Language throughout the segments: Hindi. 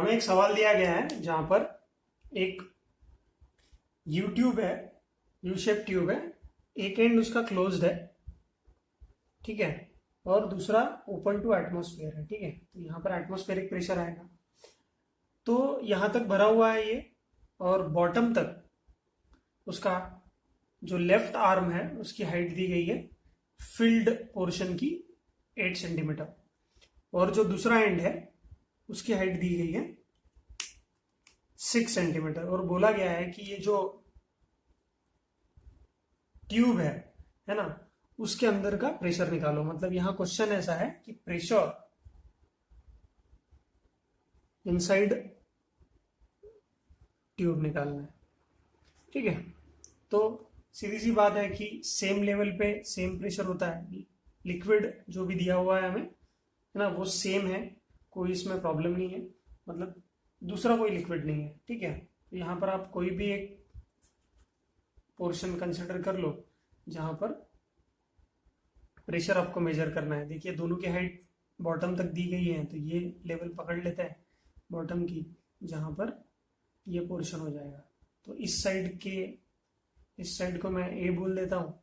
हमें एक सवाल दिया गया है जहां पर एक यू ट्यूब है, यू शेप ट्यूब है, एक एंड उसका क्लोज्ड है, ठीक है, और दूसरा ओपन टू एटमॉस्फेयर है, ठीक है। तो यहाँ पर एटमॉस्फेरिक प्रेशर आएगा, तो यहां तक भरा हुआ है ये, और बॉटम तक उसका जो लेफ्ट आर्म है उसकी हाइट दी गई है फिल्ड पोर्शन की 8 सेंटीमीटर, और जो दूसरा एंड है उसकी हाइट दी गई है 6 सेंटीमीटर, और बोला गया है कि ये जो ट्यूब है ना, उसके अंदर का प्रेशर निकालो। मतलब यहां क्वेश्चन ऐसा है कि प्रेशर इनसाइड ट्यूब निकालना है, ठीक है। तो सीधी सी बात है कि सेम लेवल पे सेम प्रेशर होता है, लिक्विड जो भी दिया हुआ है हमें, है ना, वो सेम है, कोई इसमें प्रॉब्लम नहीं है, मतलब दूसरा कोई लिक्विड नहीं है, ठीक है। तो यहाँ पर आप कोई भी एक पोर्शन कंसिडर कर लो जहां पर प्रेशर आपको मेजर करना है। देखिए दोनों की हाइट बॉटम तक दी गई है, तो ये लेवल पकड़ लेता है बॉटम की, जहां पर ये पोर्शन हो जाएगा। तो इस साइड को मैं ए बोल देता हूँ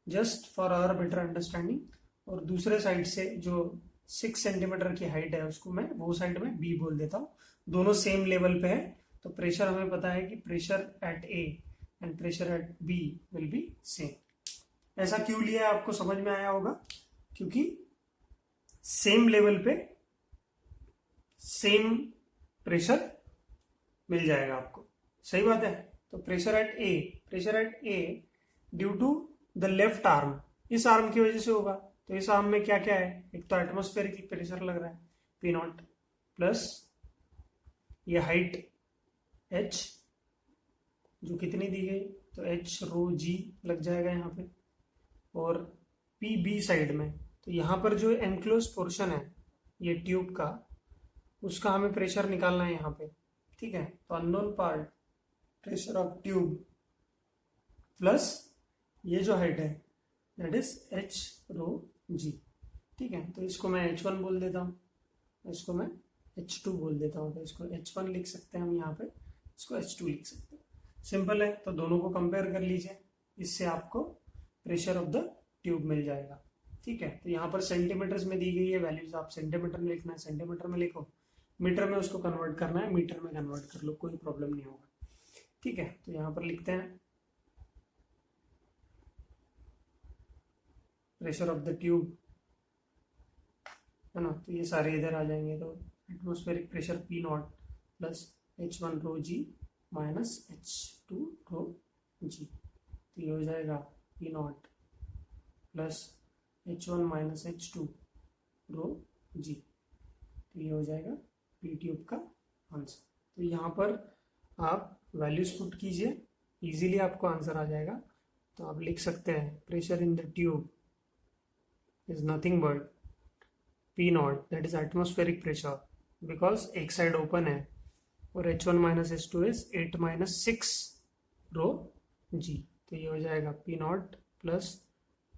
just for our better understanding, और दूसरे साइड से जो 6 सेंटीमीटर की हाइट है उसको मैं वो साइड में बी बोल देता हूँ। दोनों सेम लेवल पे है, तो प्रेशर हमें पता है कि pressure at A and pressure at B will be same. ऐसा क्यों लिया है आपको समझ में आया होगा, क्योंकि सेम लेवल पे सेम प्रेशर मिल जाएगा आपको, सही बात है। तो pressure at A due to the left arm, इस आर्म की वजह से होगा। तो इस आर्म में क्या क्या है, एक तो एटमॉस्फेरिक प्रेशर लग रहा है पी नॉट, प्लस ये हाइट एच जो कितनी दी गई, तो एच रो जी लग जाएगा यहाँ पे, और पी बी साइड में, तो यहाँ पर जो एनक्लोज पोर्शन है ये ट्यूब का, उसका हमें प्रेशर निकालना है यहाँ पे, ठीक है। तो unknown part pressure of tube plus ये जो हाइट है that is H row g, ठीक है। तो इसको मैं H1 बोल देता हूँ, इसको मैं H2 बोल देता हूँ। तो इसको H1 लिख सकते हैं हम यहाँ पे, इसको H2 लिख सकते हैं, सिंपल है। तो दोनों को कंपेयर कर लीजिए, इससे आपको प्रेशर ऑफ द ट्यूब मिल जाएगा, ठीक है। तो यहाँ पर सेंटीमीटर्स में दी गई है वैल्यूज, आप सेंटीमीटर में लिखना है सेंटीमीटर में लिखो, मीटर में उसको कन्वर्ट करना है मीटर में कन्वर्ट कर लो, कोई प्रॉब्लम नहीं होगा, ठीक है। तो यहाँ पर लिखते हैं प्रेशर ऑफ द ट्यूब, है ना, तो ये सारे इधर आ जाएंगे। तो atmospheric pressure P naught plus H1 rho g minus H2 rho g, तो ये हो जाएगा P naught plus H1 minus H2 rho g, तो ये हो जाएगा पी ट्यूब का आंसर। तो यहाँ पर आप वैल्यूज पुट कीजिए, इजीली आपको आंसर आ जाएगा। तो आप लिख सकते हैं pressure in the tube is nothing but P not, that is atmospheric pressure, because एक साइड ओपन है, और H1 minus H2 is 8 minus 6 row g, तो ये हो जाएगा पी नॉट प्लस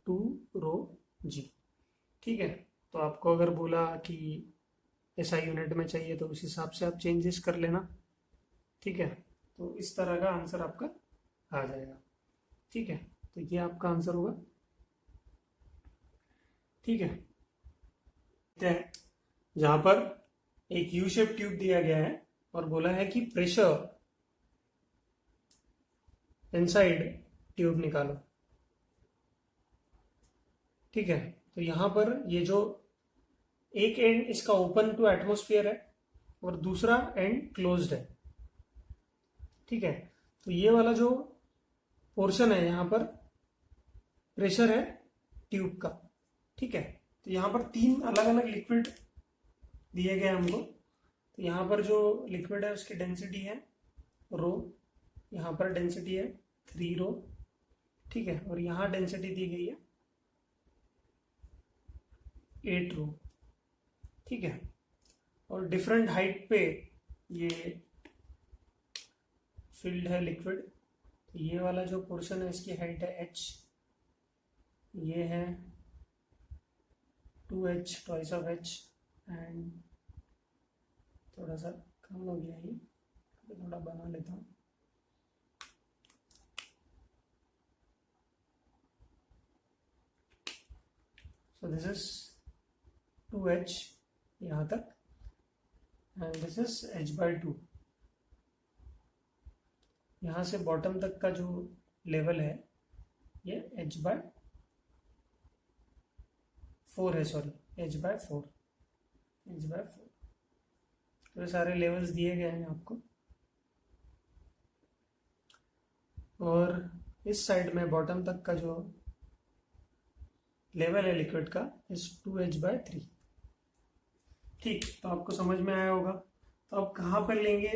2 रो जी, ठीक है। तो आपको अगर बोला कि ऐसा यूनिट में चाहिए तो उस हिसाब से आप चेंजेस कर लेना, ठीक है। तो इस तरह का आंसर आपका आ जाएगा, ठीक है। तो ये आपका आंसर होगा, ठीक है। जहां पर एक यू शेप ट्यूब दिया गया है और बोला है कि प्रेशर इनसाइड ट्यूब निकालो, ठीक है। तो यहां पर ये जो एक एंड इसका ओपन टू एटमॉस्फेयर है और दूसरा एंड क्लोज्ड है, ठीक है। तो ये वाला जो पोर्शन है यहाँ पर प्रेशर है ट्यूब का, ठीक है। तो यहाँ पर 3 अलग अलग लिक्विड दिए गए हमको। तो यहाँ पर जो लिक्विड है उसकी डेंसिटी है रो, यहाँ पर डेंसिटी है 3 रो, ठीक है, और यहाँ डेंसिटी दी गई है 8 रो, ठीक है। और डिफरेंट हाइट पे ये फिल्ड है लिक्विड। तो ये वाला जो पोर्शन है इसकी हाइट है h, ये है 2h, twice of h, and थोड़ा सा कम हो गया ये, थोड़ा बना लेता हूँ। सो दिस इज 2h यहाँ तक एंड दिस इज h/2। यहाँ से बॉटम तक का जो लेवल है ये h/4 है, सॉरी h/4। तो ये सारे लेवल्स दिए गए हैं आपको, और इस साइड में बॉटम तक का जो लेवल है लिक्विड का इज 2h/3। ठीक, तो आपको समझ में आया होगा। तो अब कहाँ पर लेंगे,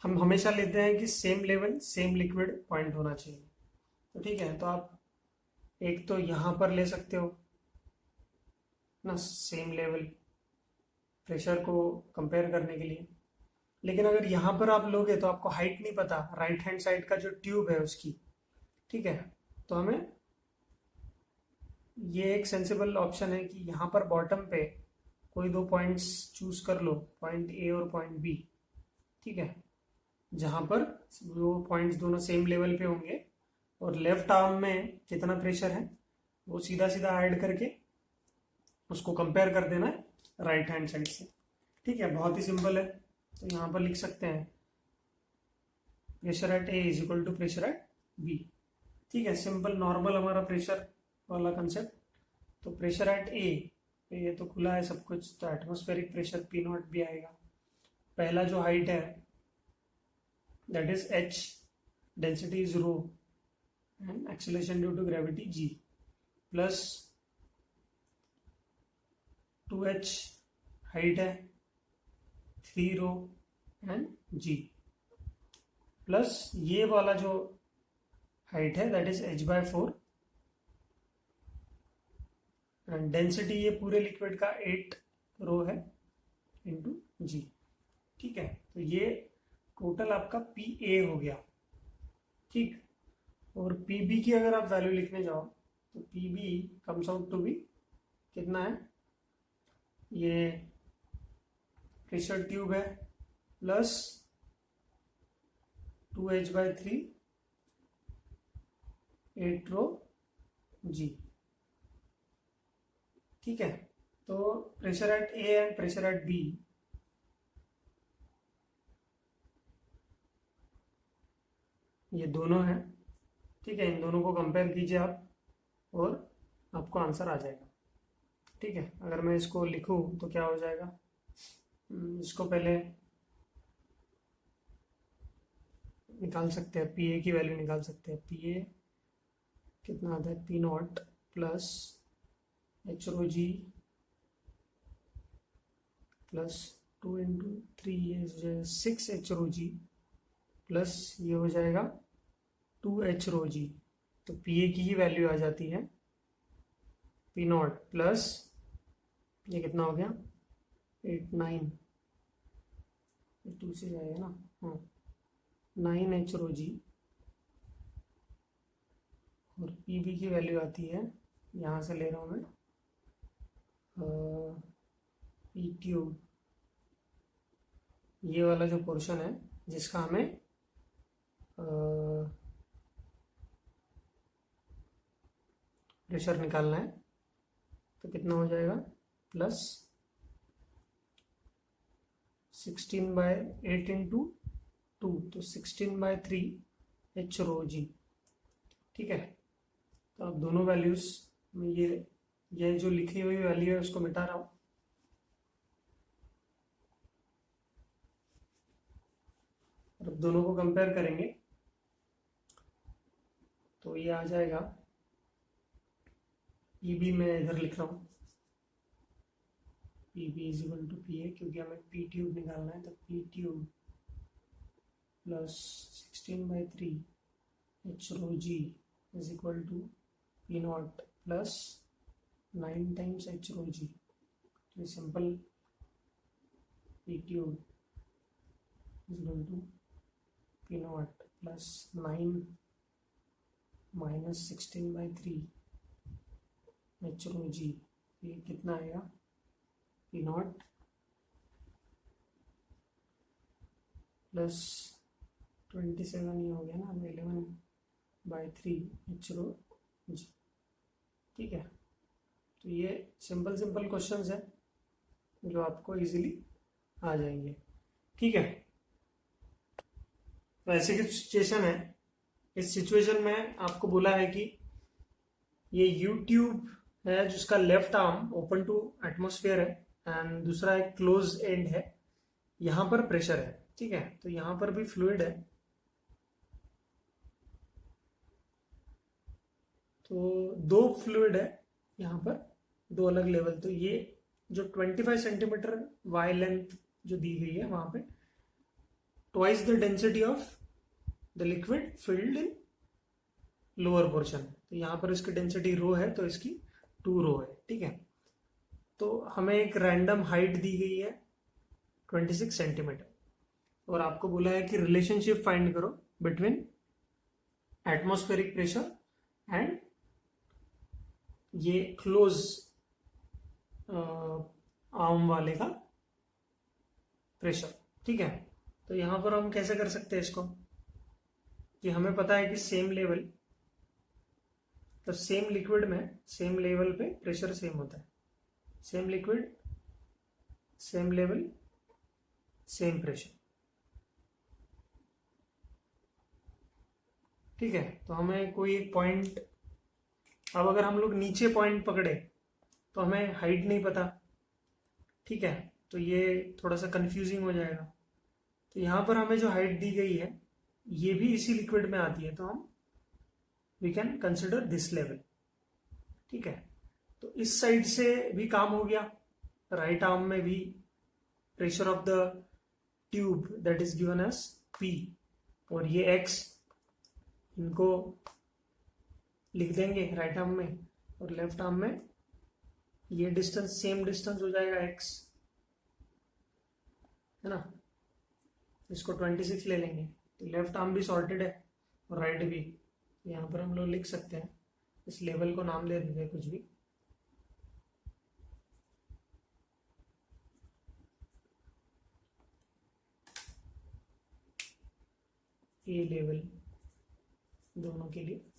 हम हमेशा लेते हैं कि same level same liquid point होना चाहिए। तो ठीक है, तो आप एक तो यहाँ पर ले सकते हो ना, सेम लेवल प्रेशर को कंपेयर करने के लिए। लेकिन अगर यहाँ पर आप लोगे तो आपको हाइट नहीं पता राइट हैंड साइड का जो ट्यूब है उसकी, ठीक है। तो हमें ये एक सेंसिबल ऑप्शन है कि यहाँ पर बॉटम पे कोई दो पॉइंट्स चूज कर लो, पॉइंट ए और पॉइंट बी, ठीक है, जहाँ पर वो पॉइंट्स दोनों सेम लेवल पे होंगे, और लेफ्ट आर्म में कितना प्रेशर है वो सीधा सीधा ऐड करके उसको कंपेयर कर देना है राइट हैंड साइड से। ठीक है, बहुत ही सिंपल है। तो यहाँ पर लिख सकते हैं pressure at A is equal to pressure at B. ठीक है, सिंपल नॉर्मल हमारा प्रेशर वाला कंसेप्ट। तो प्रेशर एट ए, ये तो खुला है सब कुछ, तो एटमॉस्फेरिक प्रेशर P0 भी आएगा। पहला जो हाइट है that is h, density is rho and acceleration due to gravity g, plus 2h height है, 3 रो एंड g, प्लस ये वाला जो हाइट है that is h/4 and density ये पूरे लिक्विड का 8 रो है इंटू g। ठीक है, तो ये टोटल आपका PA हो गया। ठीक, और PB की अगर आप वैल्यू लिखने जाओ तो PB comes out to be कितना है, ये प्रेशर ट्यूब है प्लस 2h/3 8 रो g। ठीक है, तो pressure at A and pressure at B ये दोनों है। ठीक है, इन दोनों को कंपेयर कीजिए आप और आपको आंसर आ जाएगा। ठीक है, अगर मैं इसको लिखूं तो क्या हो जाएगा, इसको पहले निकाल सकते हैं, PA की वैल्यू निकाल सकते हैं। PA कितना आता है, P0 plus h rho g plus 2 into 3 ये 6h रो g प्लस ये हो जाएगा 2h रो g। तो PA की ही वैल्यू आ जाती है P0 प्लस ये कितना हो गया 8 9, 2 से जाएगा ना, हाँ 9h रो g, और PB की वैल्यू आती है, यहाँ से ले रहा हूँ मैं P ट्यूब, ये वाला जो पोर्शन है जिसका हमें प्रेशर निकालना है, तो कितना हो जाएगा प्लस 16/8 इंटू 2, तो 16/3 h रो g। ठीक है, तो अब दोनों वैल्यूज में ये जो लिखी हुई वैल्यू है उसको मिटा रहा हूँ, और अब दोनों को कंपेयर करेंगे तो ये आ जाएगा PB मैं इधर लिख रहा हूँ, PB is equal to PA, क्योंकि हमें P ट्यूब निकालना है। तो P tube plus 16/3 h rho g is equal to P0 plus 9 times h rho g। तो simple P tube is equal to P0 plus 9 minus 16/3 h rho g, ये कितना आएगा P0 प्लस 27 ये हो गया ना, 11/3 h/ρ g। ठीक है, तो ये सिंपल क्वेश्चंस है जो आपको इजीली आ जाएंगे। ठीक है, तो ऐसी की सिचुएशन है। इस सिचुएशन में आपको बोला है कि ये यूट्यूब है जिसका left arm open to atmosphere है एंड दूसरा एक क्लोज एंड है, यहां पर प्रेशर है। ठीक है, तो यहां पर भी फ्लूइड है, तो दो फ्लूइड है यहाँ पर, दो अलग लेवल। तो ये जो 25 सेंटीमीटर वाई लेंथ जो दी गई है वहां पे twice the density of the liquid filled in lower portion. तो यहाँ पर इसकी डेंसिटी रो है तो इसकी 2 रो है। ठीक है, तो हमें एक रैंडम हाइट दी गई है 26 सेंटीमीटर और आपको बोला है कि रिलेशनशिप फाइंड करो बिटवीन एटमॉस्फेरिक प्रेशर एंड ये क्लोज आर्म वाले का प्रेशर। ठीक है, तो यहां पर हम कैसे कर सकते हैं इसको कि हमें पता है कि सेम लेवल, तो सेम लिक्विड में सेम लेवल पे प्रेशर सेम होता है। Same liquid same level same pressure. ठीक है, तो हमें कोई एक पॉइंट, अब अगर हम लोग नीचे पॉइंट पकड़े तो हमें हाइट नहीं पता। ठीक है, तो ये थोड़ा सा कंफ्यूजिंग हो जाएगा। तो यहां पर हमें जो हाइट दी गई है ये भी इसी लिक्विड में आती है, तो हम we can consider this level. ठीक है, तो इस साइड से भी काम हो गया, राइट आर्म में भी pressure of the tube that is given as P और ये X, इनको लिख देंगे राइट आर्म में, और लेफ्ट आर्म में ये डिस्टेंस सेम डिस्टेंस हो जाएगा X, है ना। इसको 26 ले लेंगे, तो लेफ्ट आर्म भी सॉर्टेड है और राइट भी। यहाँ पर हम लोग लिख सकते हैं, इस लेवल को नाम दे देंगे कुछ भी, ये लेवल दोनों के लिए।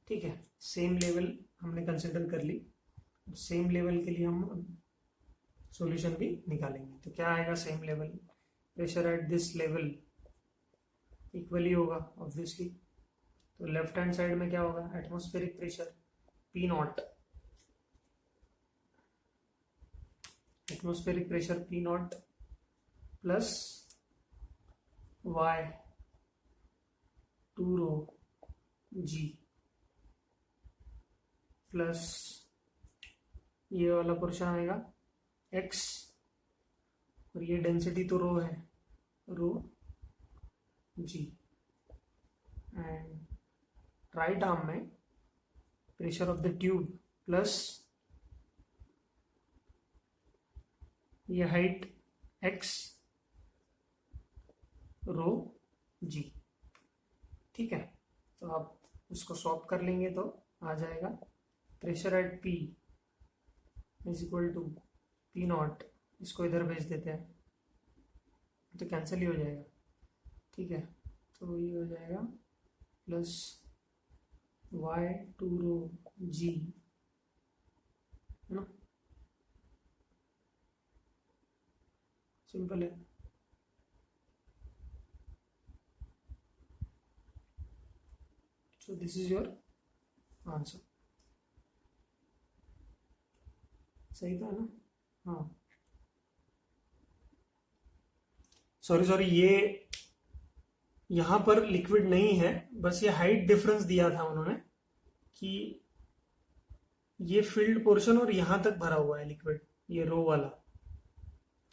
ठीक है, सेम लेवल हमने कंसिडर कर ली, सेम लेवल के लिए हम सॉल्यूशन भी निकालेंगे। तो क्या आएगा, same level pressure at this level equally होगा ऑब्वियसली। तो लेफ्ट हैंड साइड में क्या होगा, atmospheric pressure P0, atmospheric pressure P0 plus Y 2 रो G प्लस ये वाला पोर्शन आएगा X, और ये डेंसिटी तो रो है, रो G, एंड राइट आर्म में pressure of the tube plus ये हाइट X रो G। ठीक है, तो आप उसको सॉल्व कर लेंगे तो आ जाएगा pressure at P is equal to P0, इसको इधर भेज देते हैं तो कैंसिल ही हो जाएगा। ठीक है, तो ये हो जाएगा प्लस Y 2 रो G, है ना, सिंपल है। So this is your answer। सही था ना? हाँ, सॉरी ये यहां पर लिक्विड नहीं है, बस ये हाइट डिफरेंस दिया था उन्होंने कि ये फील्ड पोर्शन और यहां तक भरा हुआ है लिक्विड, ये रो वाला।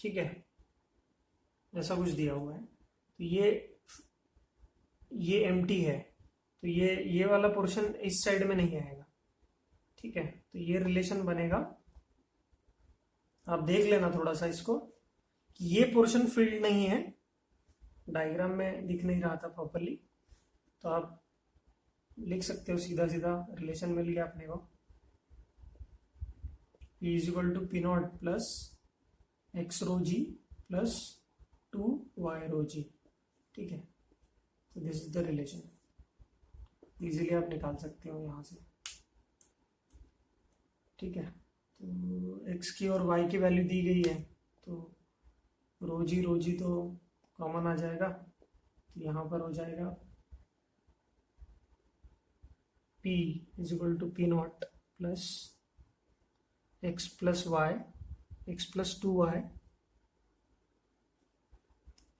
ठीक है, ऐसा कुछ दिया हुआ है, तो ये एम्प्टी है, तो ये वाला पोर्शन इस साइड में नहीं आएगा। ठीक है, तो ये रिलेशन बनेगा, आप देख लेना थोड़ा सा इसको, ये पोर्शन फील्ड नहीं है, डायग्राम में दिख नहीं रहा था प्रॉपरली, तो आप लिख सकते हो सीधा सीधा, रिलेशन मिल गया अपने को, P is equal to P0 plus X rho G plus 2 Y rho G। ठीक है, तो this is the relation, easily आप निकाल सकते हो यहाँ से। ठीक है, तो x की और y की वैल्यू दी गई है, तो रो जी तो कॉमन आ जाएगा, तो यहाँ पर हो जाएगा p is equal to P naught plus x plus Y, X plus 2y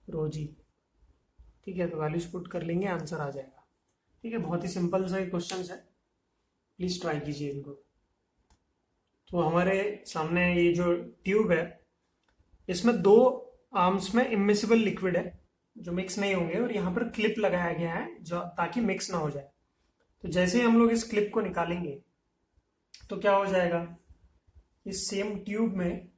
rho g. ठीक है, तो वैल्यूज पुट कर लेंगे, आंसर आ जाएगा। ठीक है, बहुत ही सिंपल सा क्वेश्चन है, प्लीज ट्राई कीजिए इनको। तो हमारे सामने ये जो ट्यूब है, इसमें 2 आर्म्स में इमिसिबल लिक्विड है जो मिक्स नहीं होंगे, और यहाँ पर क्लिप लगाया गया है जो ताकि मिक्स ना हो जाए। तो जैसे ही हम लोग इस क्लिप को निकालेंगे तो क्या हो जाएगा, इस सेम ट्यूब में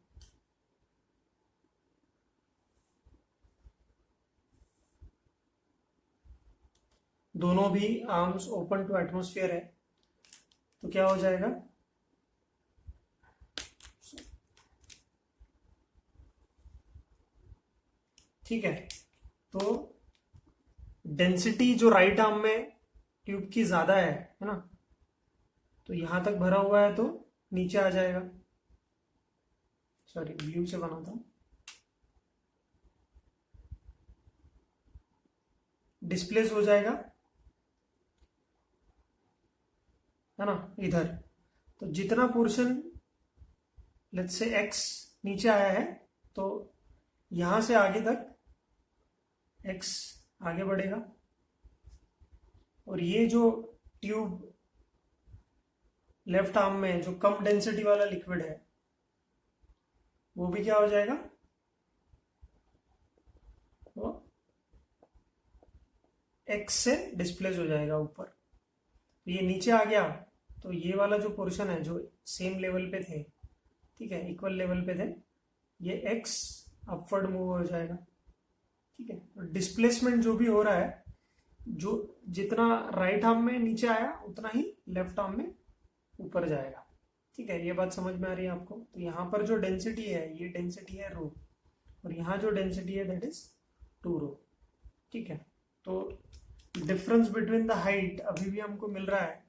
दोनों भी आर्म्स ओपन टू एटमॉस्फेयर है, तो क्या हो जाएगा, ठीक है, तो डेंसिटी जो राइट आर्म में ट्यूब की ज्यादा है ना, तो यहां तक भरा हुआ है तो नीचे आ जाएगा, सॉरी ब्लू से बनाता हूं, डिस्प्लेस हो जाएगा है ना इधर। तो जितना पोर्शन लेट्स से x नीचे आया है, तो यहां से आगे तक x आगे बढ़ेगा, और ये जो ट्यूब लेफ्ट आर्म में जो कम डेंसिटी वाला लिक्विड है, वो भी क्या हो जाएगा, वो x से डिस्प्लेस हो जाएगा ऊपर। तो ये नीचे आ गया, तो ये वाला जो पोर्शन है जो सेम लेवल पे थे, ठीक है, इक्वल लेवल पे थे, ये x अपवर्ड मूव हो जाएगा। ठीक है, तो डिस्प्लेसमेंट जो भी हो रहा है, जो जितना राइट आर्म में नीचे आया उतना ही लेफ्ट आर्म में ऊपर जाएगा। ठीक है, ये बात समझ में आ रही है आपको। तो यहाँ पर जो डेंसिटी है, ये डेंसिटी है रो, और यहाँ जो डेंसिटी है दैट इज 2 रो। ठीक है, तो डिफरेंस बिटवीन द हाइट अभी भी हमको मिल रहा है,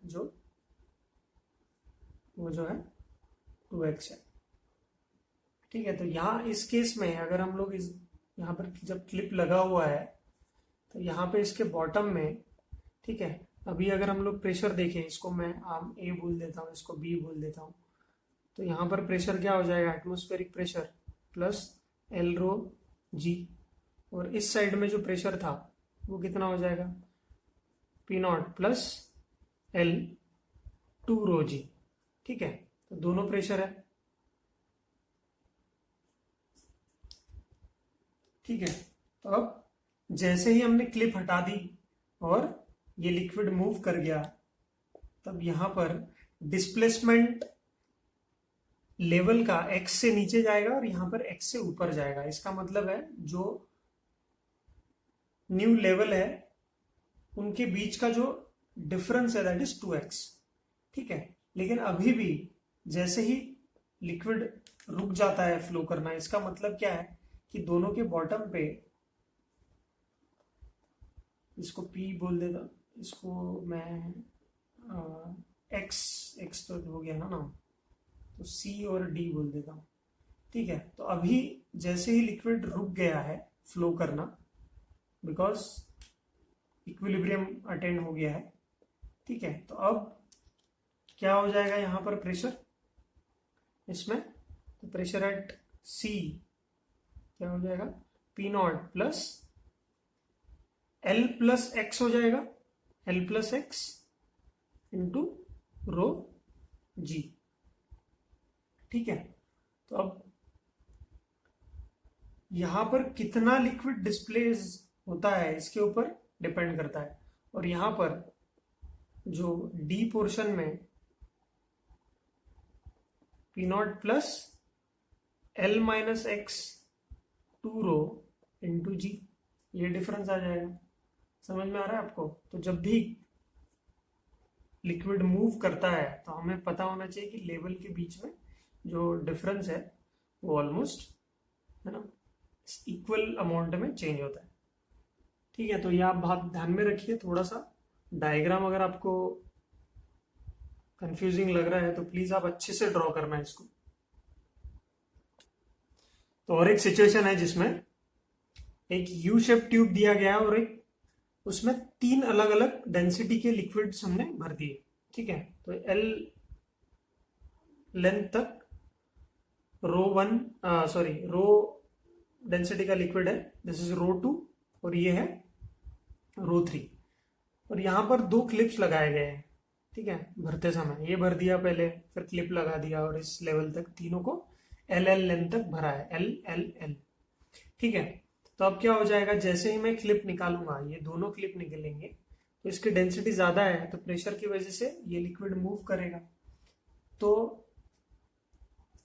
वो जो है 2x है। ठीक है, तो यहाँ इस केस में अगर हम लोग इस यहाँ पर जब क्लिप लगा हुआ है, तो यहाँ पे इसके बॉटम में, ठीक है, अभी अगर हम लोग प्रेशर देखें, इसको मैं आर्म ए बोल देता हूँ, इसको बी बोल देता हूँ, तो यहाँ पर प्रेशर क्या हो जाएगा, atmospheric pressure plus L rho जी, और इस साइड में जो प्रेशर था वो कितना हो जाएगा, पी नॉट प्लस एल 2 रो जी। ठीक है, तो दोनों प्रेशर है। ठीक है, तो अब जैसे ही हमने क्लिप हटा दी और ये लिक्विड मूव कर गया, तब यहां पर डिस्प्लेसमेंट लेवल का x से नीचे जाएगा और यहां पर x से ऊपर जाएगा। इसका मतलब है जो न्यू लेवल है उनके बीच का जो डिफरेंस है दैट इज 2x। ठीक है, लेकिन अभी भी जैसे ही लिक्विड रुक जाता है फ्लो करना, इसका मतलब क्या है कि दोनों के बॉटम पे, इसको P बोल देता, इसको मैं x तो हो गया ना, तो C और D बोल देता हूँ। ठीक है, तो अभी जैसे ही लिक्विड रुक गया है फ्लो करना, बिकॉज इक्विलिब्रियम अटेंड हो गया है। ठीक है, तो अब क्या हो जाएगा यहाँ पर प्रेशर इसमें, तो प्रेशर एट C क्या हो जाएगा, P naught plus L plus x हो जाएगा, L plus x into rho g. ठीक है, तो अब यहां पर कितना लिक्विड डिस्प्लेस होता है इसके ऊपर डिपेंड करता है, और यहां पर जो डी पोर्शन में P naught plus L minus x 2 rho into g, ये डिफरेंस आ जाएगा। समझ में आ रहा है आपको? तो जब भी लिक्विड मूव करता है तो हमें पता होना चाहिए कि लेवल के बीच में जो डिफरेंस है वो ऑलमोस्ट, है ना, इक्वल अमाउंट में चेंज होता है। ठीक है, तो ये आप बात ध्यान में रखिए। थोड़ा सा डायग्राम अगर आपको कंफ्यूजिंग लग रहा है तो प्लीज आप अच्छे से ड्रॉ करना है इसको। तो और एक सिचुएशन है जिसमें एक यू शेप ट्यूब दिया गया है और एक उसमें 3 अलग अलग डेंसिटी के लिक्विड्स हमने भर दिए। ठीक है, तो एल लेंथ तक रो डेंसिटी का लिक्विड है, दिस इज रो 2 और ये है रो 3। और यहां पर 2 क्लिप्स लगाए गए हैं। ठीक है, भरते समय ये भर दिया पहले, फिर क्लिप लगा दिया और इस लेवल तक तीनों को एल लेंथ तक भरा है, एल। ठीक है, तो अब क्या हो जाएगा, जैसे ही मैं क्लिप निकालूंगा, ये दोनों क्लिप निकलेंगे तो इसकी डेंसिटी ज्यादा है, तो प्रेशर की वजह से ये लिक्विड मूव करेगा। तो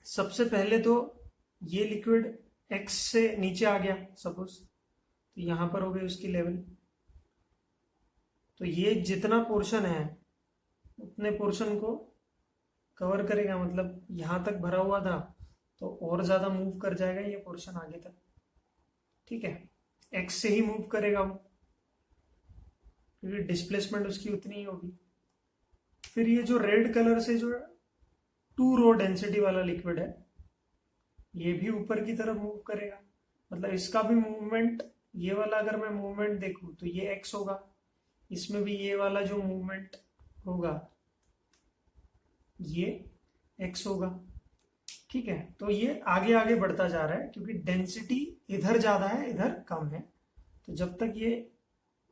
सबसे पहले तो ये लिक्विड एक्स से नीचे आ गया सपोज, तो यहां पर हो गई उसकी लेवल। तो ये जितना पोर्शन है उतने पोर्शन को कवर करेगा, मतलब यहां तक भरा हुआ था तो और ज्यादा मूव कर जाएगा ये पोर्शन आगे तक। ठीक है, एक्स से ही मूव करेगा वो, क्योंकि डिस्प्लेसमेंट उसकी उतनी ही होगी। फिर ये जो रेड कलर से जो 2 रो डेंसिटी वाला लिक्विड है, ये भी ऊपर की तरफ मूव करेगा, मतलब इसका भी मूवमेंट, ये वाला अगर मैं मूवमेंट देखूं तो ये एक्स होगा, इसमें भी ये वाला जो मूवमेंट होगा ये एक्स होगा। ठीक है, तो ये आगे आगे बढ़ता जा रहा है क्योंकि डेंसिटी इधर ज्यादा है इधर कम है। तो जब तक ये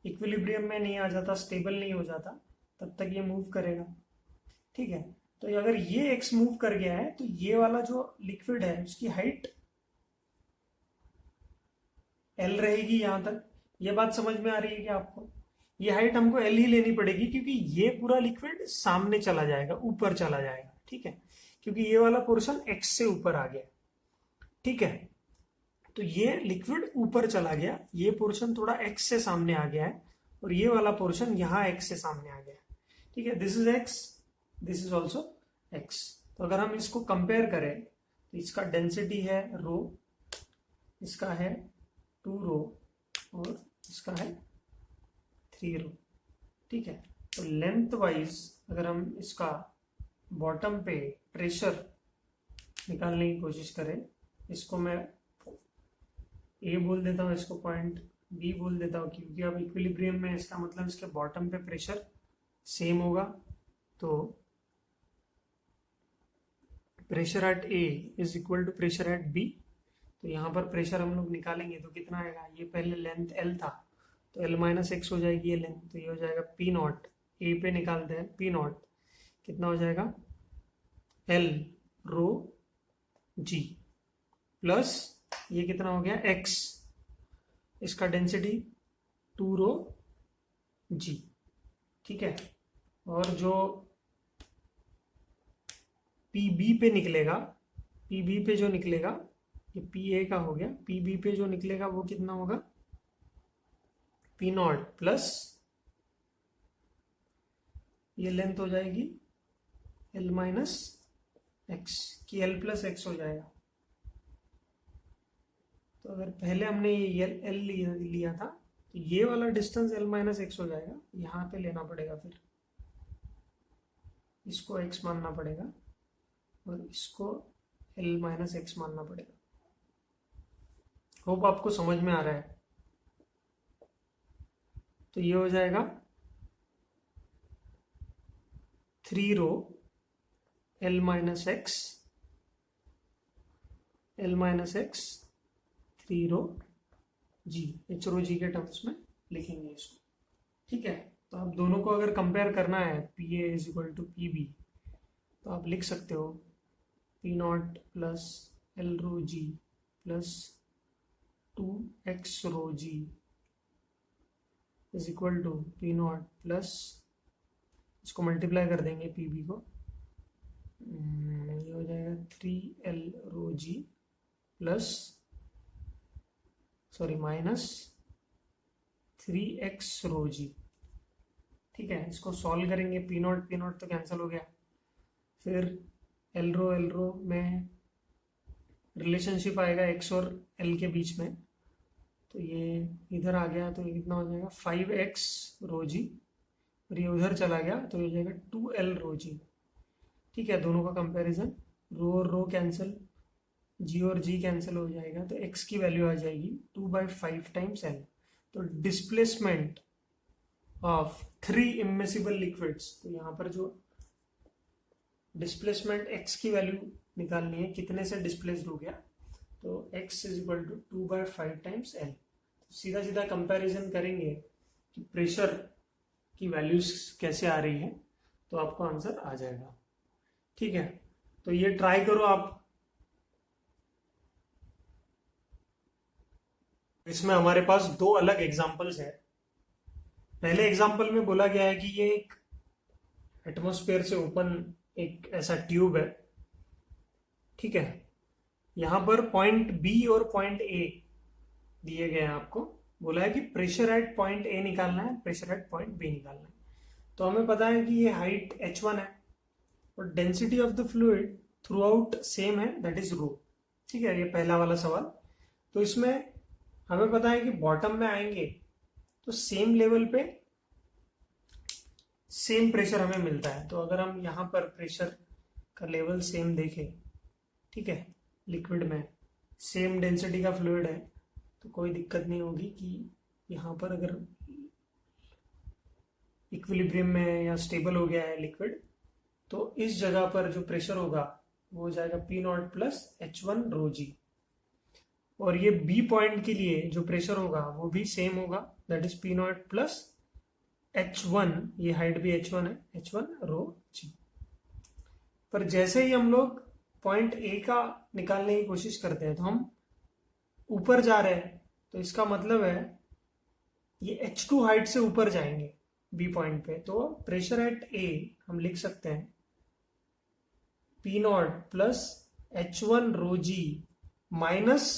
इक्विलिब्रियम में नहीं आ जाता, स्टेबल नहीं हो जाता, तब तक ये मूव करेगा। ठीक है, तो अगर ये एक्स मूव कर गया है तो ये वाला जो लिक्विड है उसकी हाइट एल रहेगी यहां तक। ये बात समझ में आ रही है कि आपको ये हाइट हमको एल ही लेनी पड़ेगी, क्योंकि ये पूरा लिक्विड सामने चला जाएगा, ऊपर चला जाएगा। ठीक है, क्योंकि ये वाला पोर्शन एक्स से ऊपर आ गया। ठीक है, तो ये लिक्विड ऊपर चला गया, ये पोर्शन थोड़ा एक्स से सामने आ गया है और ये वाला पोर्शन यहां एक्स से सामने आ गया। ठीक है, this is x, this is also x. तो अगर हम इसको कंपेयर करें तो इसका डेंसिटी है रो, इसका है 2 रो और इसका है 3 रो। ठीक है, तो लेंथ वाइज अगर हम इसका बॉटम पे प्रेशर निकालने की कोशिश करें, इसको मैं ए बोल देता हूं, इसको पॉइंट बी बोल देता हूं, क्योंकि अब इक्विलिब्रियम में इसका मतलब इसके बॉटम पे प्रेशर सेम होगा। तो pressure at A is equal to pressure at B. तो यहां पर प्रेशर हम लोग निकालेंगे तो कितना आएगा, ये पहले लेंथ एल था तो एल माइनस एक्स हो जाएगी ये लेंथ, तो ये हो जाएगा पी नॉट, ए पे निकालते हैं पी नॉट कितना हो जाएगा एल रो जी प्लस ये कितना हो गया एक्स, इसका डेंसिटी 2 रो जी। ठीक है, और जो पीबी पे निकलेगा, पीबी पे जो निकलेगा, ये पी ए का हो गया, पीबी पे जो निकलेगा वो कितना होगा पी नॉट प्लस ये लेंथ हो जाएगी एल माइनस एक्स की एल प्लस एक्स हो जाएगा। तो अगर पहले हमने ये एल लिया था तो ये वाला डिस्टेंस एल माइनस एक्स हो जाएगा, यहां पे लेना पड़ेगा, फिर इसको एक्स मानना पड़ेगा और इसको एल माइनस एक्स मानना पड़ेगा। होप आपको समझ में आ रहा है। तो ये हो जाएगा 3 रो एल माइनस एक्स 3 रो जी, एच रो जी के टर्म्स में लिखेंगे इसको। ठीक है, तो आप दोनों को अगर कंपेयर करना है P A is equal to P B, तो आप लिख सकते हो P naught plus L rho g plus 2x rho g is equal to P naught plus, इसको मल्टीप्लाई कर देंगे पी बी को, ये हो जाएगा 3l रो जी प्लस माइनस 3x रो जी। ठीक है, इसको सॉल्व करेंगे, पी नॉट तो कैंसिल हो गया, फिर एल रो में रिलेशनशिप आएगा x और l के बीच में, तो ये इधर आ गया तो ये कितना हो जाएगा 5x रो जी, और ये उधर चला गया तो ये हो जाएगा 2l रो जी। ठीक है, दोनों का कंपैरिजन, रो और रो कैंसिल, जी और जी कैंसिल हो जाएगा, तो x की वैल्यू आ जाएगी 2/5 टाइम्स l। तो डिस्प्लेसमेंट ऑफ 3 इमिसिबल लिक्विड्स, तो यहाँ पर जो डिस्प्लेसमेंट x की वैल्यू निकालनी है, कितने से डिस्प्लेस्ड हो गया, तो x is equal to 2/5 times l। सीधा सीधा कंपैरिजन करेंगे कि प्रेशर की वैल्यूज कैसे आ रही है, तो आपको आंसर आ जाएगा। ठीक है, तो ये ट्राई करो आप। इसमें हमारे पास दो अलग एग्जांपल्स है। पहले एग्जांपल में बोला गया है कि ये एक एटमॉस्फेयर से ओपन एक ऐसा ट्यूब है। ठीक है, यहां पर पॉइंट बी और पॉइंट ए दिए गए हैं, आपको बोला है कि प्रेशर एट पॉइंट ए निकालना है, प्रेशर एट पॉइंट बी निकालना है। तो हमें पता है कि ये हाइट h1 है और density of the fluid through out same है, दैट इज रो। ठीक है, ये पहला वाला सवाल। तो इसमें हमें पता है कि बॉटम में आएंगे तो सेम लेवल पे सेम प्रेशर हमें मिलता है। तो अगर हम यहाँ पर प्रेशर का लेवल सेम देखें, ठीक है, लिक्विड में सेम डेंसिटी का फ्लूइड है, तो कोई दिक्कत नहीं होगी कि यहाँ पर अगर इक्विलिब्रियम में है या स्टेबल हो गया है लिक्विड, तो इस जगह पर जो प्रेशर होगा वो हो जाएगा P0 प्लस H1 रो जी। और ये बी पॉइंट के लिए जो प्रेशर होगा वो भी सेम होगा, that is P0 plus H1, ये हाइट भी H1 है, H1 रो जी। पर जैसे ही हम लोग पॉइंट ए का निकालने की कोशिश करते हैं तो हम ऊपर जा रहे हैं, तो इसका मतलब है ये H2 हाइट से ऊपर जाएंगे बी पॉइंट पे। तो प्रेशर एट ए हम लिख सकते हैं P0 plus H1 rho g minus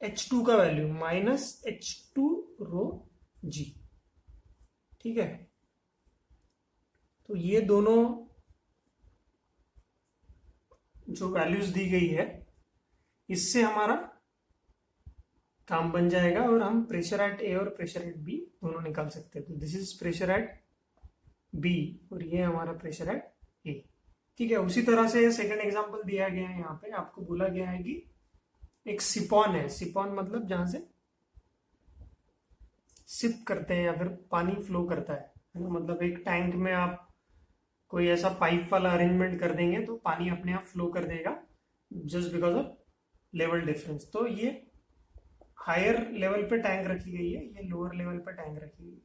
H2 का value minus H2 rho g. ठीक है, तो ये दोनों जो वैल्यूज दी गई है, इससे हमारा काम बन जाएगा और हम प्रेशर एट ए और प्रेशर एट बी दोनों निकाल सकते हैं। तो this is pressure at B और ये हमारा प्रेशर एट ए। ठीक है, उसी तरह से सेकंड एग्जांपल दिया गया है, यहाँ पे आपको बोला गया है कि एक सिपॉन है। सिपॉन मतलब जहां से सिप करते हैं या फिर पानी फ्लो करता है ना, मतलब एक टैंक में आप कोई ऐसा पाइप वाला अरेंजमेंट कर देंगे तो पानी अपने आप फ्लो कर देगा just because of level difference. तो ये हायर लेवल पे टैंक रखी गई है, ये लोअर लेवल पे टैंक रखी गई है।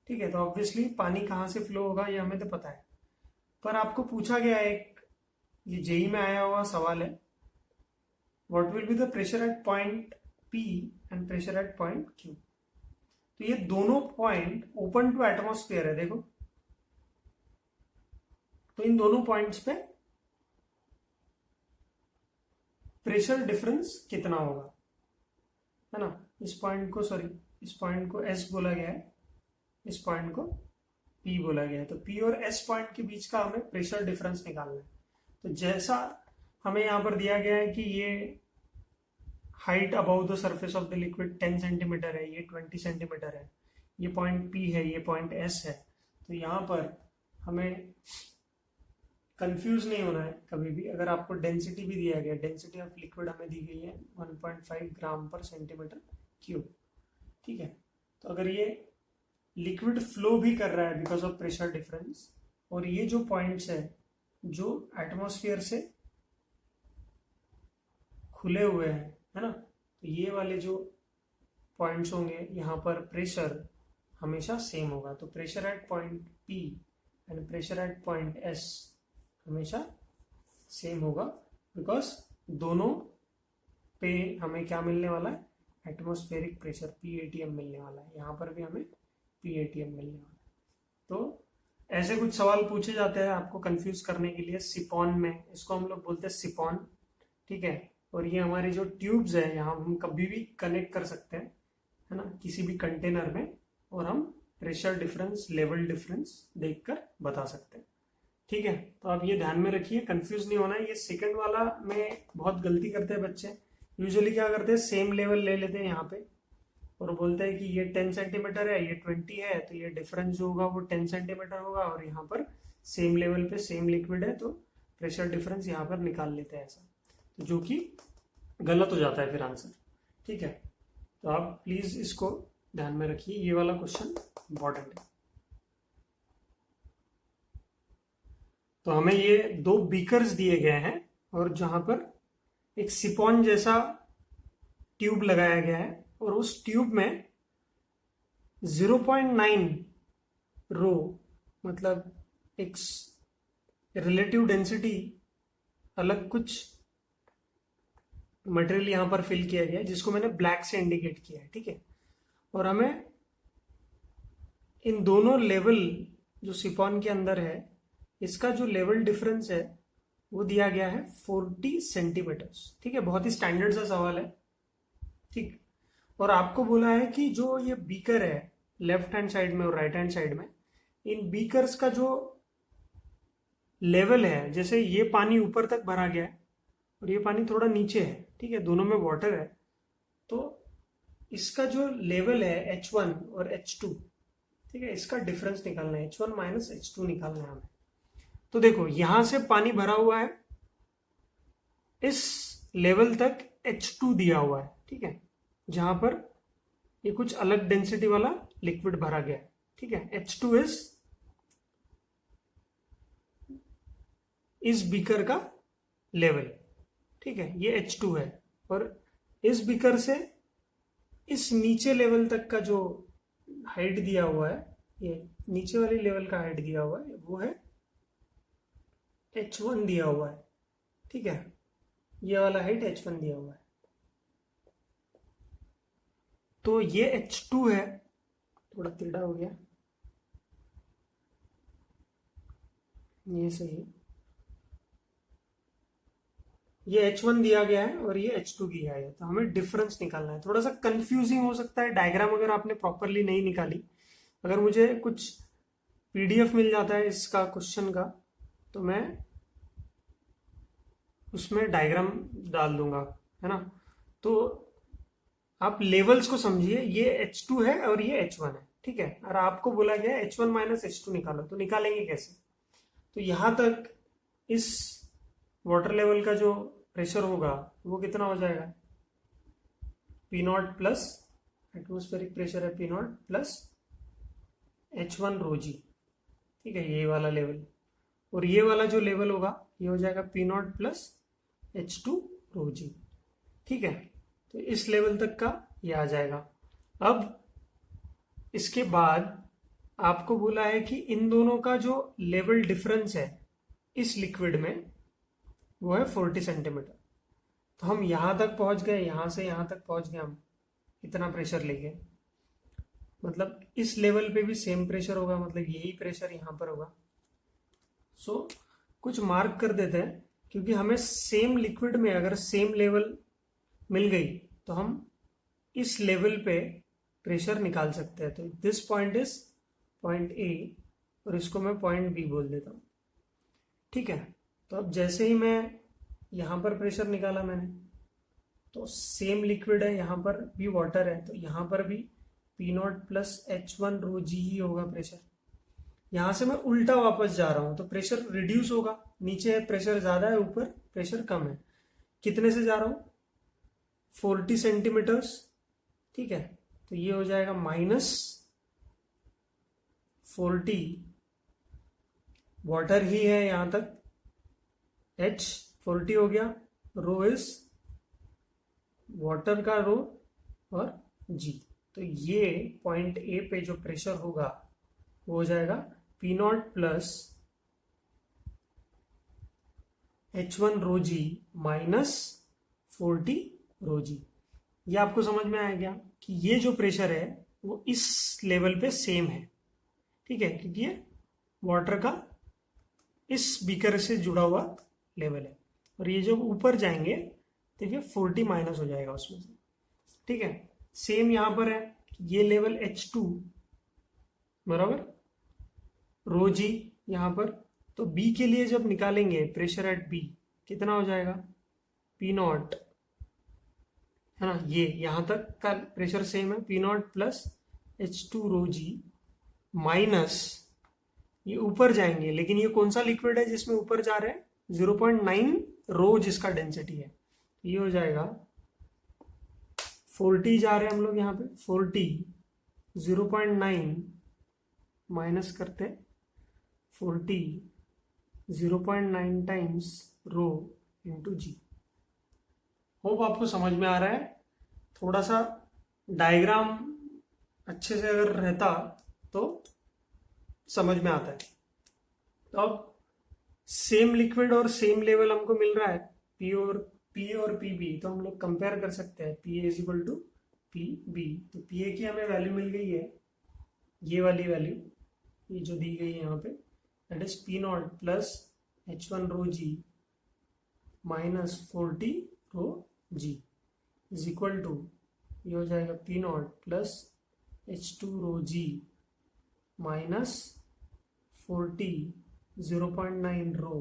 ठीक है, तो ऑब्वियसली पानी कहाँ से फ्लो होगा ये हमें तो पता है, पर आपको पूछा गया है एक, ये जेई में आया हुआ सवाल है, what will be the pressure at point P and pressure at point Q. तो ये दोनों पॉइंट ओपन टू एटमॉस्फेयर है, देखो। तो इन दोनों पॉइंट्स पे प्रेशर डिफरेंस कितना होगा, है ना। इस पॉइंट को इस पॉइंट को एस बोला गया है, इस पॉइंट को पी बोला गया है। तो पी और एस पॉइंट के बीच का हमें प्रेशर डिफरेंस निकालना है। तो जैसा हमें यहां पर दिया गया है कि ये height about the surface of the liquid 10 centimetre है, ये 20 सेंटीमीटर है, ये पॉइंट पी है, ये पॉइंट एस है। तो यहाँ पर हमें कंफ्यूज नहीं होना है कभी भी। अगर आपको डेंसिटी भी दिया गया, डेंसिटी ऑफ लिक्विड हमें दी गई है 1.5 ग्राम पर सेंटीमीटर क्यूब। ठीक है, तो अगर ये लिक्विड फ्लो भी कर रहा है बिकॉज ऑफ प्रेशर डिफरेंस, और ये जो पॉइंट्स है जो एटमॉस्फेयर से खुले हुए हैं, है ना, तो ये वाले जो पॉइंट्स होंगे यहाँ पर प्रेशर हमेशा सेम होगा। तो pressure at point P and pressure at point S हमेशा सेम होगा, बिकॉज दोनों पे हमें क्या मिलने वाला है, एटमॉस्फेरिक प्रेशर PATM मिलने वाला है। यहाँ पर भी हमें PATM मिलने वाला है। तो ऐसे कुछ सवाल पूछे जाते हैं आपको कंफ्यूज करने के लिए। सिपॉन में, इसको हम लोग बोलते हैं सिपॉन। ठीक है, और ये हमारी जो ट्यूब्स है यहाँ हम कभी भी कनेक्ट कर सकते हैं, है ना, किसी भी कंटेनर में, और हम प्रेशर डिफरेंस, लेवल डिफरेंस देखकर बता सकते हैं। ठीक है, तो आप ये ध्यान में रखिए, कंफ्यूज नहीं होना है। ये सेकंड वाला में बहुत गलती करते हैं बच्चे, यूजुअली क्या करते हैं, सेम लेवल ले लेते हैं यहाँ पे और बोलते हैं कि ये 10 सेंटीमीटर है, ये 20 है, तो ये डिफरेंस जो होगा वो 10 सेंटीमीटर होगा, और यहाँ पर सेम लेवल पे सेम लिक्विड है तो प्रेशर डिफरेंस यहाँ पर निकाल लेते हैं ऐसा, तो जो कि गलत हो जाता है फिर आंसर। ठीक है, तो आप प्लीज इसको ध्यान में रखिए, ये वाला क्वेश्चन इंपॉर्टेंट है। तो हमें ये 2 बीकर्स दिए गए हैं और जहां पर एक सिपॉन जैसा ट्यूब लगाया गया है और उस ट्यूब में 0.9 रो, मतलब एक रिलेटिव डेंसिटी अलग कुछ मटेरियल यहां पर फिल किया गया है जिसको मैंने ब्लैक से इंडिकेट किया है। ठीक है, और हमें इन दोनों लेवल जो सिपॉन के अंदर है इसका जो लेवल डिफरेंस है वो दिया गया है 40 सेंटीमीटर्स। ठीक है, बहुत ही स्टैंडर्ड सा सवाल है। ठीक, और आपको बोला है कि जो ये बीकर है लेफ्ट हैंड साइड में और राइट हैंड साइड में, इन बीकर्स का जो लेवल है, जैसे ये पानी ऊपर तक भरा गया है और ये पानी थोड़ा नीचे है, ठीक है, दोनों में वाटर है, तो इसका जो लेवल है H1 और H2, ठीक है, इसका डिफरेंस निकालना है, H1 माइनस H2 निकालना है हमें। तो देखो यहां से पानी भरा हुआ है, इस लेवल तक H2 दिया हुआ है, ठीक है, जहां पर ये कुछ अलग डेंसिटी वाला लिक्विड भरा गया है। ठीक है, H2 इस बीकर का लेवल, ठीक है, ये H2 है, और इस बीकर से इस नीचे लेवल तक का जो हाइट दिया हुआ है, ये नीचे वाली लेवल का हाइट दिया हुआ है, वो है H1 दिया हुआ है। ठीक है, ये वाला हाइट H1 दिया हुआ है, तो ये H2 है, थोड़ा टेढ़ा हो गया, ये सही है, ये H1 दिया गया है और ये H2 दिया है, तो हमें डिफरेंस निकालना है। थोड़ा सा कंफ्यूजिंग हो सकता है डायग्राम अगर आपने प्रॉपरली नहीं निकाली। अगर मुझे कुछ PDF मिल जाता है इसका क्वेश्चन का तो मैं उसमें डायग्राम डाल दूंगा, है ना। तो आप लेवल्स को समझिए, ये H2 है और ये H1 है, ठीक है, और आपको बोला गया है H1 माइनस H2 निकालो, तो निकालेंगे कैसे। तो यहां तक इस वाटर लेवल का जो प्रेशर होगा वो कितना हो जाएगा, P0 प्लस एटमोस्फेरिक प्रेशर है P0 plus H1 rho g, ठीक है, ये वाला लेवल, और ये वाला जो लेवल होगा ये हो जाएगा P0 plus H2 rho g. ठीक है, तो इस लेवल तक का ये आ जाएगा। अब इसके बाद आपको बोला है कि इन दोनों का जो लेवल डिफरेंस है इस लिक्विड में वो है 40 सेंटीमीटर। तो हम यहां तक पहुंच गए, यहां से यहां तक पहुंच गए, हम इतना प्रेशर लेंगे, मतलब इस लेवल पे भी सेम प्रेशर होगा, मतलब यही प्रेशर यहां पर होगा। सो कुछ मार्क कर देते हैं, क्योंकि हमें सेम लिक्विड में अगर सेम लेवल मिल गई तो हम इस लेवल पे प्रेशर निकाल सकते हैं। तो this point is point A और इसको मैं पॉइंट बी बोल देता हूं। ठीक है, तो अब जैसे ही मैं यहां पर प्रेशर निकाला मैंने, तो सेम लिक्विड है, यहां पर भी वाटर है, तो यहां पर भी P0 प्लस H1 रो जी ही होगा प्रेशर। यहां से मैं उल्टा वापस जा रहा हूं तो प्रेशर रिड्यूस होगा, नीचे प्रेशर ज्यादा है, ऊपर प्रेशर कम है। कितने से जा रहा हूं, 40 सेंटीमीटर्स। ठीक है, तो ये हो जाएगा माइनस 40, वाटर ही है यहां तक, H 40 हो गया, रो इज वाटर का रो और G। तो ये पॉइंट ए पे जो प्रेशर होगा वो हो जाएगा P0 plus H1 rho g minus 40 rho जी। ये आपको समझ में आ गया कि ये जो प्रेशर है वो इस लेवल पे सेम है। ठीक है, क्योंकि ये वाटर का इस बीकर से जुड़ा हुआ लेवल है, और ये जब ऊपर जाएंगे तो ये 40 माइनस हो जाएगा उसमें से। ठीक है, सेम यहां पर है, ये लेवल H2 बराबर रो जी यहां पर, तो B के लिए जब निकालेंगे प्रेशर एट B कितना हो जाएगा, P0 है ना, ये यहाँ तक का प्रेशर सेम है, P naught plus H2 rho g minus, ये ऊपर जाएंगे, लेकिन ये कौन सा लिक्विड है जिसमें ऊपर जा रहे हैं, 0.9 रो जिसका डेंसिटी है, ये हो जाएगा 40 जा रहे हैं हम लोग यहाँ पे, 40 0.9 माइनस करते 40 0.9 टाइम्स रो इंटू जी। होप आपको समझ में आ रहा है। थोड़ा सा डायग्राम अच्छे से अगर रहता तो समझ में आता है। तो अब सेम लिक्विड और सेम लेवल हमको मिल रहा है, पी और पी बी, तो हम लोग कंपेयर कर सकते हैं, P A is equal to P B. तो पी ए की हमें वैल्यू मिल गई है, ये वाली वैल्यू, ये जो दी गई है यहाँ पे, that is P naught plus H1 rho g minus 40 rho g is equal to, ये हो जाएगा P naught plus H2 rho g minus 40 0.9 rho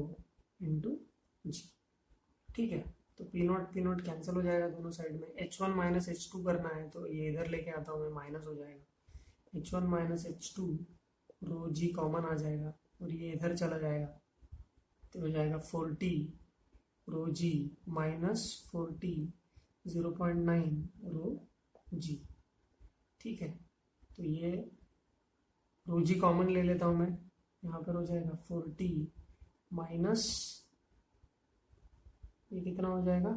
into g. ठीक है, तो पी नॉट कैंसिल हो जाएगा दोनों साइड में, H1 माइनस H2 करना है तो ये इधर लेके आता हूँ मैं, माइनस हो जाएगा, H1 माइनस H2 रो जी कॉमन आ जाएगा और ये इधर चला जाएगा, तो हो जाएगा 40 रो जी माइनस 40 0.9 रो जी। ठीक है, तो ये रो जी कॉमन ले लेता हूँ मैं, यहाँ पर हो जाएगा 40 माइनस, ये कितना हो जाएगा,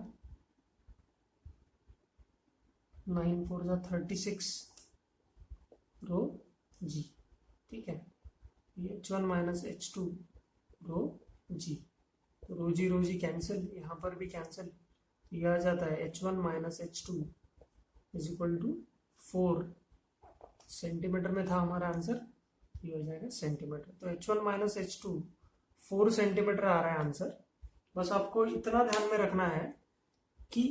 9 4 जा 36 रो जी। ठीक है, ये H1 minus H2 rho g, तो रो जी कैंसिल, यहाँ पर भी कैंसिल, ये आ जाता है H1 minus H2 is equal to 4 centimetre में था हमारा आंसर, ये हो जाएगा सेंटीमीटर। तो H1 माइनस H2 4 सेंटीमीटर आ रहा है आंसर। बस आपको इतना ध्यान में रखना है कि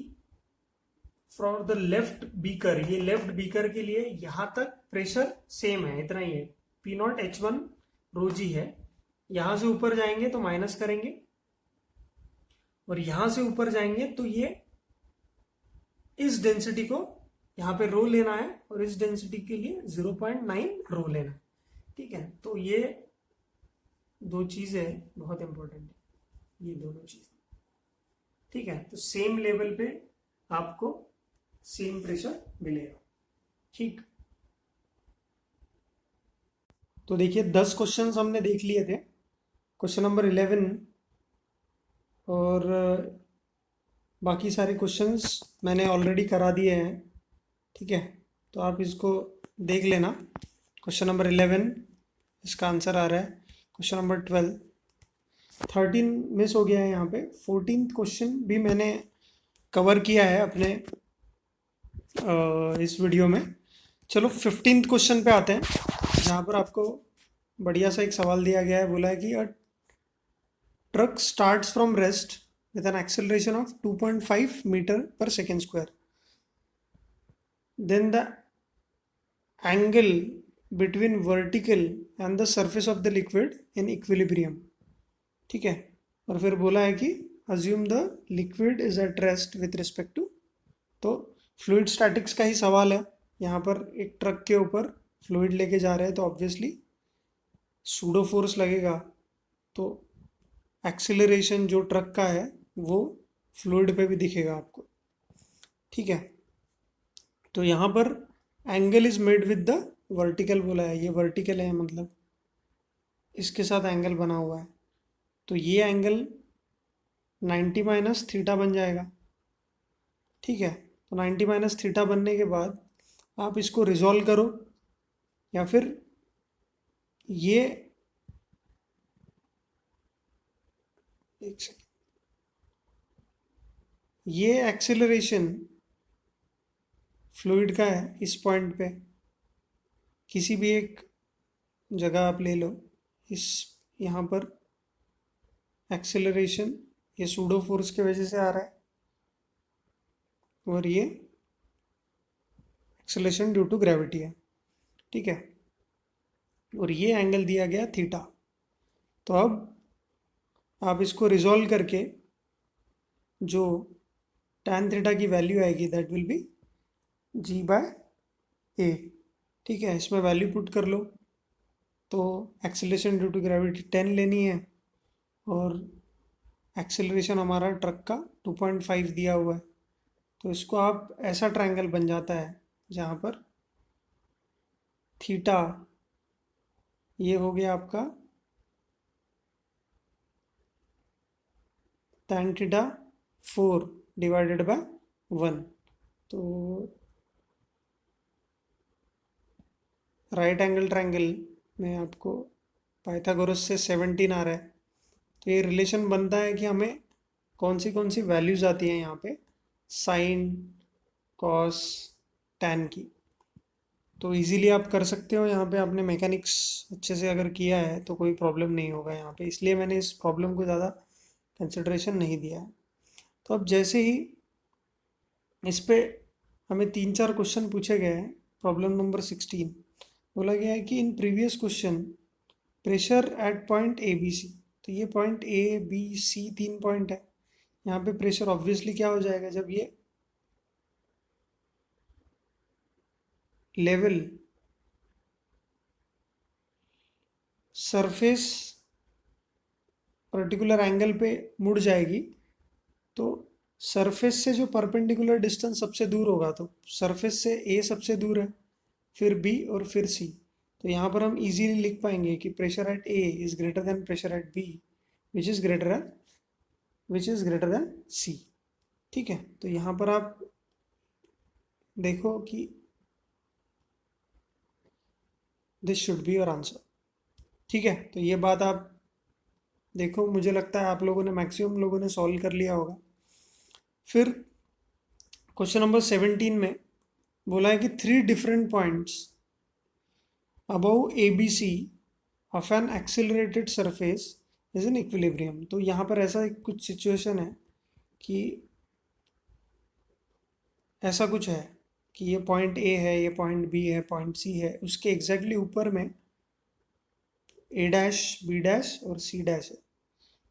फ्रॉम द लेफ्ट बीकर, ये लेफ्ट बीकर के लिए यहां तक प्रेशर सेम है, इतना ही है, पी नॉट H1 रो जी है, यहां से ऊपर जाएंगे तो माइनस करेंगे और यहां से ऊपर जाएंगे तो ये इस डेंसिटी को यहाँ पे रो लेना है और इस डेंसिटी के लिए 0.9 रो लेना है। ठीक है, तो ये दो चीजें बहुत इंपॉर्टेंट है, ये दोनों चीजें। ठीक है, तो सेम लेवल पे आपको सेम प्रेशर मिलेगा। ठीक, तो देखिए 10 क्वेश्चंस हमने देख लिए थे, क्वेश्चन नंबर 11 और बाकी सारे क्वेश्चंस मैंने ऑलरेडी करा दिए हैं। ठीक है, तो आप इसको देख लेना। क्वेश्चन नंबर 11 इसका आंसर आ रहा है, क्वेश्चन नंबर 12, 13 मिस हो गया है यहाँ पे, 14th क्वेश्चन भी मैंने कवर किया है अपने इस वीडियो में। चलो 15th क्वेश्चन पे आते हैं, जहाँ पर आपको बढ़िया सा एक सवाल दिया गया है, बोला है कि a truck starts from rest with an acceleration of 2.5 meter per second square. Then the angle between vertical and the surface of the liquid in equilibrium. ठीक है, और फिर बोला है कि assume the liquid is at rest with respect to, तो फ्लूइड स्टैटिक्स का ही सवाल है। यहाँ पर एक ट्रक के ऊपर फ्लूइड लेके जा रहे हैं तो ऑब्वियसली सूडो फोर्स लगेगा, तो एक्सीलरेशन जो ट्रक का है वो फ्लूइड पे भी दिखेगा आपको। ठीक है, तो यहाँ पर angle is made with the vertical बोला है, ये वर्टिकल है मतलब इसके साथ एंगल बना हुआ है, तो ये एंगल 90 माइनस थीटा बन जाएगा। ठीक है, तो 90 माइनस थीटा बनने के बाद आप इसको रिजॉल्व करो, या फिर ये एक सेकेंड, ये एक्सेलरेशन फ्लूइड का है इस पॉइंट पे, किसी भी एक जगह आप ले लो, इस यहाँ पर एक्सेलरेशन ये सूडो फोर्स की वजह से आ रहा है और ये एक्सेलरेशन ड्यू टू ग्रेविटी है। ठीक है, और ये एंगल दिया गया थीटा। तो अब आप इसको रिजॉल्व करके जो tan थीटा की वैल्यू आएगी दैट विल बी g/a। ठीक है, इसमें वैल्यू पुट कर लो। तो एक्सेलरेशन ड्यू टू ग्रेविटी 10 लेनी है और एक्सेलरेशन हमारा ट्रक का 2.5 दिया हुआ है। तो इसको आप ऐसा ट्रायंगल बन जाता है जहाँ पर थीटा ये हो गया आपका tan थीटा 4 डिवाइडेड बाय 1। तो राइट एंगल ट्रायंगल में आपको पाइथागोरस से 17 आ रहा है। तो ये रिलेशन बनता है कि हमें कौन सी वैल्यूज आती हैं यहाँ पे साइन कॉस टैन की। तो इजीली आप कर सकते हो। यहाँ पे आपने मैकेनिक्स अच्छे से अगर किया है तो कोई प्रॉब्लम नहीं होगा यहाँ पे, इसलिए मैंने इस प्रॉब्लम को ज़्यादा कंसिडरेशन नहीं दिया है। तो अब जैसे ही इस पे हमें 3-4 क्वेश्चन पूछे गए हैं। प्रॉब्लम नंबर 16 बोला गया है कि in previous question pressure at point A B C. तो ये point A B C 3 point है। यहाँ पे प्रेशर ऑब्वियसली क्या हो जाएगा जब ये लेवल सरफेस पर्टिकुलर एंगल पे मुड़ जाएगी। तो सरफेस से जो परपेंडिकुलर डिस्टेंस सबसे दूर होगा, तो सरफेस से ए सबसे दूर है, फिर बी और फिर सी। तो यहाँ पर हम इजीली लिख पाएंगे कि pressure at A is greater than pressure at B which is greater than C. ठीक है, तो यहाँ पर आप देखो कि this should be your answer. ठीक है, तो ये बात आप देखो, मुझे लगता है आप लोगों ने मैक्सिमम लोगों ने सॉल्व कर लिया होगा। फिर क्वेश्चन नंबर 17 में बोला है कि 3 different points above A B C of an accelerated surface is in equilibrium. तो यहाँ पर ऐसा कुछ सिचुएशन है कि ऐसा कुछ है कि ये पॉइंट ए है, ये पॉइंट बी है, पॉइंट सी है, उसके एग्जैक्टली ऊपर में ए डैश बी डैश और सी डैश है।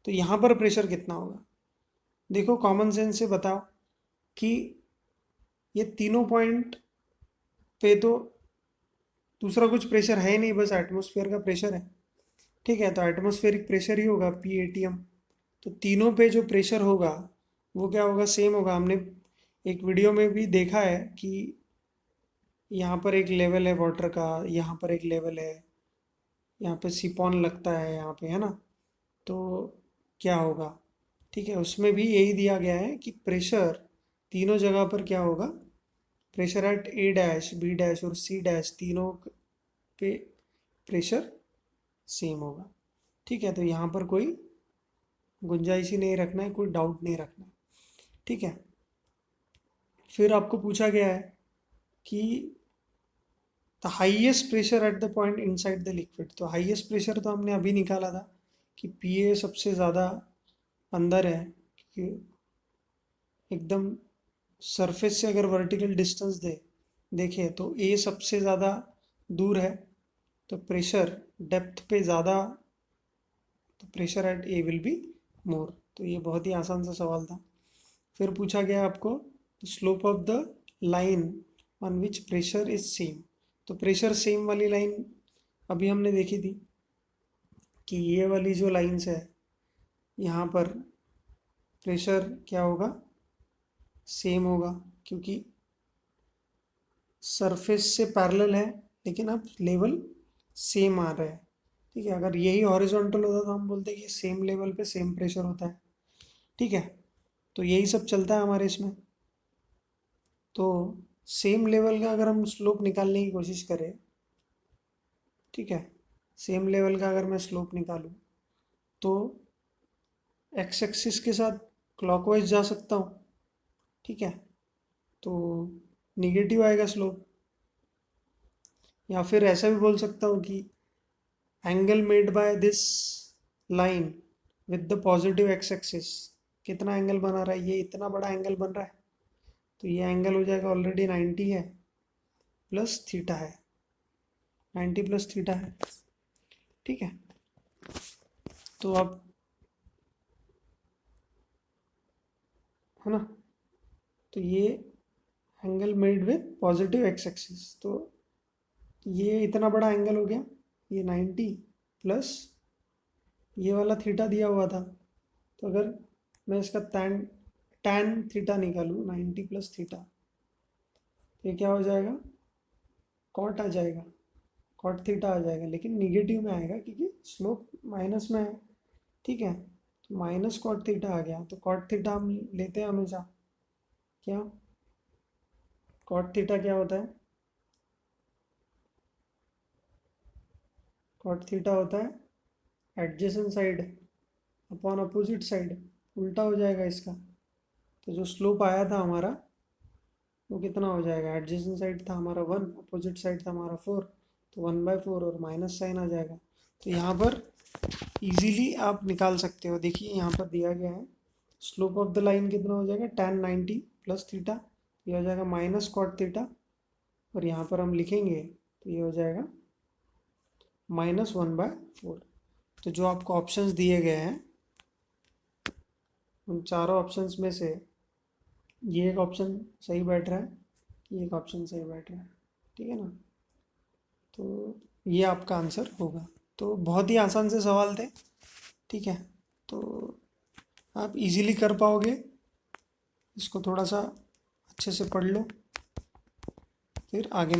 तो यहाँ पर प्रेशर कितना होगा? देखो कॉमन सेंस से बताओ कि ये तीनों पॉइंट पे तो दूसरा कुछ प्रेशर है ही नहीं, बस एटमॉस्फेयर का प्रेशर है। ठीक है, तो एटमॉस्फेरिक प्रेशर ही होगा PATM। तो तीनों पे जो प्रेशर होगा वो क्या होगा? सेम होगा। हमने एक वीडियो में भी देखा है कि यहाँ पर एक लेवल है वाटर का, यहाँ पर एक लेवल है, यहाँ पे सिपॉन लगता है यहाँ पे, है ना? तो क्या होगा? ठीक है, उसमें भी यही दिया गया है कि प्रेशर तीनों जगह पर क्या होगा? Pressure at A dash B dash और सी डैश तीनों पे प्रेशर सेम होगा। ठीक है, तो यहाँ पर कोई गुंजाइश ही नहीं रखना है, कोई डाउट नहीं रखना है। ठीक है, फिर आपको पूछा गया है कि the highest pressure at the point inside the liquid. तो हाईएस्ट प्रेशर तो हमने अभी निकाला था कि PA सबसे ज़्यादा अंदर है, क्योंकि एकदम सरफेस से अगर वर्टिकल डिस्टेंस देखें तो A सबसे ज़्यादा दूर है, तो प्रेशर डेप्थ पे ज़्यादा, तो pressure at A will be more. तो ये बहुत ही आसान सा सवाल था। फिर पूछा गया आपको slope of the line on which pressure is same. तो प्रेशर सेम वाली लाइन अभी हमने देखी थी कि ये वाली जो लाइंस है यहाँ पर प्रेशर क्या होगा? सेम होगा, क्योंकि सरफेस से पैरेलल है लेकिन अब लेवल सेम आ रहा है। ठीक है, अगर यही हॉरिजॉन्टल होता तो हम बोलते कि सेम लेवल पे सेम प्रेशर होता है। ठीक है, तो यही सब चलता है हमारे इसमें। तो सेम लेवल का अगर हम स्लोप निकालने की कोशिश करें, ठीक है, सेम लेवल का अगर मैं स्लोप निकालूं तो एक्स एक्सिस के साथ क्लॉकवाइज जा सकता हूँ। ठीक है, तो निगेटिव आएगा स्लोप। या फिर ऐसा भी बोल सकता हूँ कि angle made by this line with the positive x axis, कितना एंगल बना रहा है? ये इतना बड़ा एंगल बन रहा है, तो ये एंगल हो जाएगा ऑलरेडी 90 है प्लस थीटा है, 90 प्लस थीटा है। ठीक है, तो अब है ना, तो ये angle made with positive x axis, तो ये इतना बड़ा एंगल हो गया, ये 90 प्लस ये वाला थीटा दिया हुआ था, तो अगर मैं इसका टैन थीटा निकालूँ 90 प्लस थीटा, तो ये क्या हो जाएगा, कॉट आ जाएगा, कॉट थीटा आ जाएगा, लेकिन निगेटिव में आएगा क्योंकि स्लोप माइनस में है, ठीक है। तो माइनस कॉट थीटा आ गया, तो कॉट थीटा हम लेते हैं हमेशा, क्या कॉट थीटा क्या होता है, कॉट थीटा होता है adjacent side upon opposite side, उल्टा हो जाएगा इसका। तो जो स्लोप आया था हमारा वो कितना हो जाएगा, एडजेसेंट साइड था हमारा 1, अपोजिट साइड था हमारा 4, तो 1/4 और माइनस साइन आ जाएगा। तो यहाँ पर इजीली आप निकाल सकते हो, देखिए यहाँ पर दिया गया है स्लोप ऑफ द लाइन कितना हो जाएगा, tan 90 प्लस थीटा, ये हो जाएगा माइनस कॉट थीटा, और यहाँ पर हम लिखेंगे तो ये हो जाएगा -1/4। तो जो आपको ऑप्शंस दिए गए हैं उन चारों ऑप्शंस में से ये एक ऑप्शन सही बैठ रहा है, ये एक ऑप्शन सही बैठ रहा है, ठीक है ना। तो ये आपका आंसर होगा। तो बहुत ही आसान से सवाल थे, ठीक है, तो आप इजीली कर पाओगे। इसको थोड़ा सा अच्छे से पढ़ लो, फिर आगे